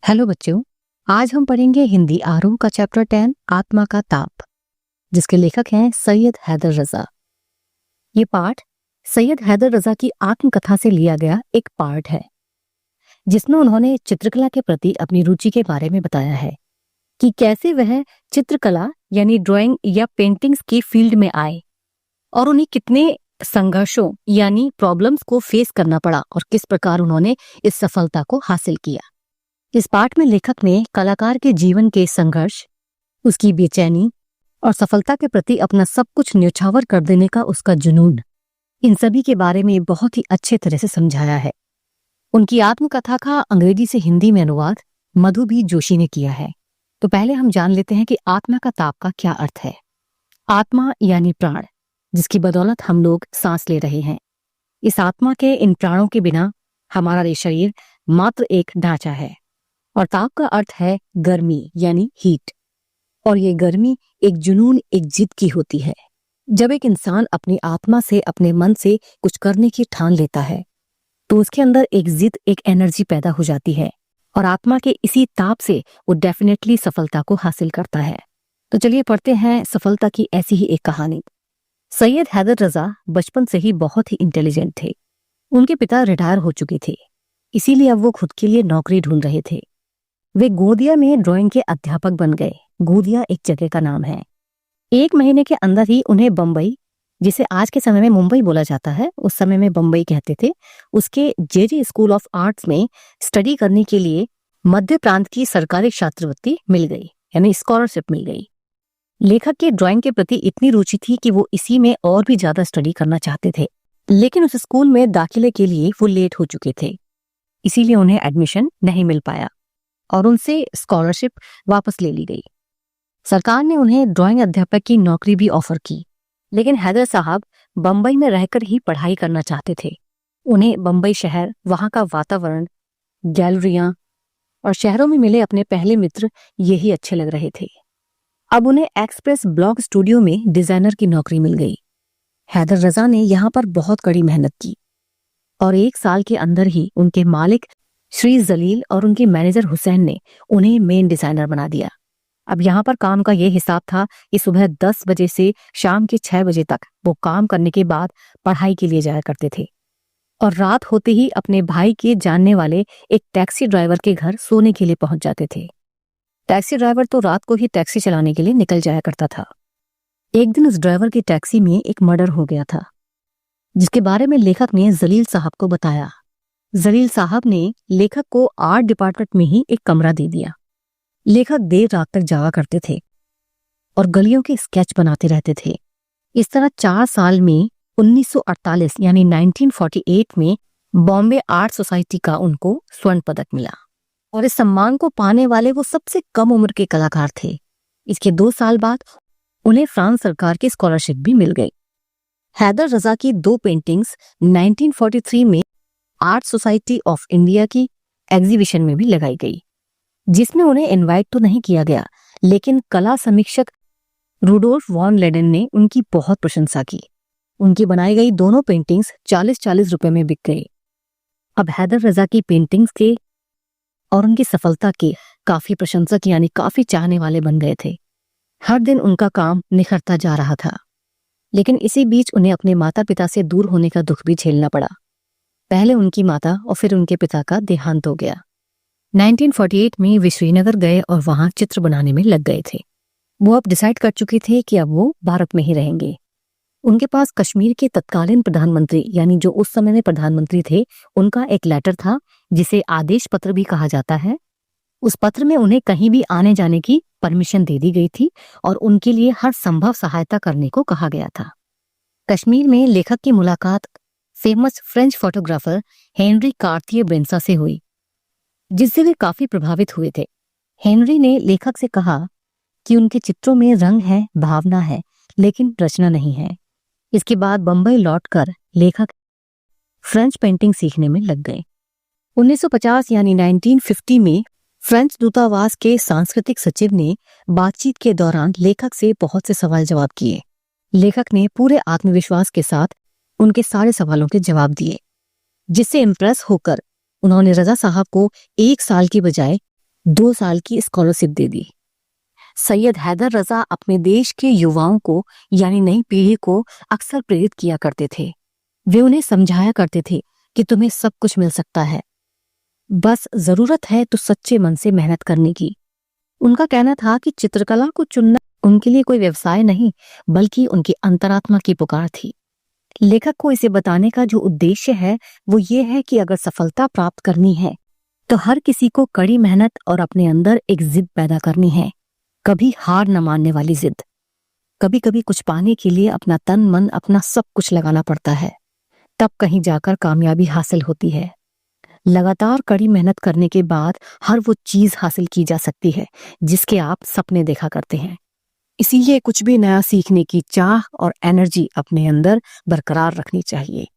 Hello बच्चों, आज हम पढ़ेंगे हिंदी आरोह का चैप्टर 10 आत्मा का ताप, जिसके लेखक हैं सैयद हैदर रजा। ये पाठ सैयद हैदर रजा की आत्मकथा से लिया गया एक पार्ट है, जिसमें उन्होंने चित्रकला के प्रति अपनी रुचि के बारे में बताया है कि कैसे वह चित्रकला यानी ड्राइंग या पेंटिंग्स की फील्ड में आए और उन्हें कितने संघर्षों यानी प्रॉब्लम्स को फेस करना पड़ा और किस प्रकार उन्होंने इस सफलता को हासिल किया। इस पाठ में लेखक ने कलाकार के जीवन के संघर्ष, उसकी बेचैनी और सफलता के प्रति अपना सब कुछ न्यौछावर कर देने का उसका जुनून, इन सभी के बारे में बहुत ही अच्छे तरह से समझाया है। उनकी आत्मकथा का अंग्रेजी से हिंदी में अनुवाद मधु बी जोशी ने किया है। तो पहले हम जान लेते हैं कि आत्मा का ताप का क्या अर्थ है। आत्मा यानी प्राण, जिसकी बदौलत हम लोग सांस ले रहे हैं। इस आत्मा के इन प्राणों के बिना हमारा ये शरीर मात्र एक ढांचा है। और ताप का अर्थ है गर्मी यानी हीट, और ये गर्मी एक जुनून, एक जिद की होती है। जब एक इंसान अपनी आत्मा से, अपने मन से कुछ करने की ठान लेता है तो उसके अंदर एक जिद, एक एनर्जी पैदा हो जाती है और आत्मा के इसी ताप से वो डेफिनेटली सफलता को हासिल करता है। तो चलिए पढ़ते हैं सफलता की ऐसी ही एक कहानी। सैयद हैदर रजा बचपन से ही बहुत ही इंटेलिजेंट थे। उनके पिता रिटायर हो चुके थे, इसीलिए अब वो खुद के लिए नौकरी ढूंढ रहे थे। वे गोदिया में ड्राइंग के अध्यापक बन गए। गोदिया एक जगह का नाम है। 1 महीने के अंदर ही उन्हें बम्बई, जिसे आज के समय में मुंबई बोला जाता है, उस समय में बम्बई कहते थे, उसके जेजे स्कूल ऑफ आर्ट्स में स्टडी करने के लिए मध्य प्रांत की सरकारी छात्रवृत्ति मिल गई, यानी स्कॉलरशिप मिल गई। लेखक की ड्राइंग के प्रति इतनी रुचि थी कि वो इसी में और भी ज्यादा स्टडी करना चाहते थे, लेकिन उस स्कूल में दाखिले के लिए वो लेट हो चुके थे, इसीलिए उन्हें एडमिशन नहीं मिल पाया और उनसे स्कॉलरशिप वापस ले ली गई। सरकार ने उन्हें ड्राइंग अध्यापक की नौकरी भी ऑफर की, लेकिन हैदर साहब बम्बई में रहकर ही पढ़ाई करना चाहते थे। उन्हें बम्बई शहर, वहां का वातावरण, गैलरियां और शहरों में मिले अपने पहले मित्र यही अच्छे लग रहे थे। अब उन्हें एक्सप्रेस ब्लॉक स्टूडियो में डिजाइनर की नौकरी मिल गई। हैदर रजा ने यहाँ पर बहुत कड़ी मेहनत की और 1 साल के अंदर ही उनके मालिक श्री जलील और उनके मैनेजर हुसैन ने उन्हें मेन डिजाइनर बना दिया। अब यहाँ पर काम का ये हिसाब था कि सुबह 10 बजे से शाम के 6 बजे तक वो काम करने के बाद पढ़ाई के लिए जाया करते थे और रात होते ही अपने भाई के जानने वाले एक टैक्सी ड्राइवर के घर सोने के लिए पहुंच जाते थे। टैक्सी ड्राइवर तो रात को ही टैक्सी चलाने के लिए निकल जाया करता था। एक दिन उस ड्राइवर की टैक्सी में एक मर्डर हो गया था, जिसके बारे में लेखक ने जलील साहब को बताया। जलील साहब ने लेखक को आर्ट डिपार्टमेंट में ही एक कमरा दे दिया। लेखक देर रात तक जागा करते थे और गलियों के स्केच बनाते रहते थे। इस तरह 4 साल में 1948 यानी 1948 में बॉम्बे आर्ट सोसाइटी का उनको स्वर्ण पदक मिला और इस सम्मान को पाने वाले वो सबसे कम उम्र के कलाकार थे। इसके 2 साल बाद उन्हें फ्रांस सरकार की स्कॉलरशिप भी मिल गई। हैदर रजा की 2 पेंटिंग्स 1943 में आर्ट सोसाइटी ऑफ इंडिया की एग्जीबिशन में भी लगाई गई, जिसमें उन्हें इनवाइट तो नहीं किया गया, लेकिन कला समीक्षक रूडोल्फ वॉन लेडेन ने उनकी बहुत प्रशंसा की। उनकी बनाई गई दोनों पेंटिंग्स 40-40 रुपए में बिक गई। अब हैदर रजा की पेंटिंग्स के और उनकी सफलता के काफी प्रशंसक यानी काफी चाहने वाले बन गए थे। हर दिन उनका काम निखरता जा रहा था, लेकिन इसी बीच उन्हें अपने माता पिता से दूर होने का दुख भी झेलना पड़ा। पहले उनकी माता और फिर उनके पिता का देहांत हो गया। 1948 में वे श्रीनगर गए और वहां चित्र बनाने में लग गए थे। वो अब डिसाइड कर चुके थे कि अब वो भारत में ही रहेंगे। उनके पास कश्मीर के तत्कालीन प्रधानमंत्री यानी जो उस समय में प्रधानमंत्री थे, उनका एक लेटर था, जिसे आदेश पत्र भी कहा जाता है। उस पत्र में उन्हें कहीं भी आने जाने की परमिशन दे दी गई थी और उनके लिए हर संभव सहायता करने को कहा गया था। कश्मीर में लेखक की मुलाकात फेमस फ्रेंच फोटोग्राफर हेनरी कार्तिये ब्रेंसा से हुई, जिससे वे काफी प्रभावित हुए थे। हेनरी ने लेखक से कहा कि उनके चित्रों में रंग है, भावना है, लेकिन रचना नहीं है। इसके बाद बंबई लौटकर लेखक फ्रेंच पेंटिंग सीखने में लग गए। 1950 यानी 1950 में फ्रेंच दूतावास के सांस्कृतिक सचिव ने बातचीत के दौरान लेखक से बहुत से सवाल जवाब किए। लेखक ने पूरे आत्मविश्वास के साथ उनके सारे सवालों के जवाब दिए, जिससे इम्प्रेस होकर उन्होंने रजा साहब को 1 साल की बजाय 2 साल की स्कॉलरशिप दे दी। सैयद हैदर रजा अपने देश के युवाओं को यानी नई पीढ़ी को अक्सर प्रेरित किया करते थे। वे उन्हें समझाया करते थे कि तुम्हें सब कुछ मिल सकता है, बस जरूरत है तो सच्चे मन से मेहनत करने की। उनका कहना था कि चित्रकला को चुनना उनके लिए कोई व्यवसाय नहीं, बल्कि उनकी अंतरात्मा की पुकार थी। लेखक को इसे बताने का जो उद्देश्य है वो ये है कि अगर सफलता प्राप्त करनी है तो हर किसी को कड़ी मेहनत और अपने अंदर एक जिद पैदा करनी है, कभी हार न मानने वाली जिद। कभी कभी कुछ पाने के लिए अपना तन मन अपना सब कुछ लगाना पड़ता है, तब कहीं जाकर कामयाबी हासिल होती है। लगातार कड़ी मेहनत करने के बाद हर वो चीज हासिल की जा सकती है जिसके आप सपने देखा करते हैं। इसीलिए कुछ भी नया सीखने की चाह और एनर्जी अपने अंदर बरकरार रखनी चाहिए।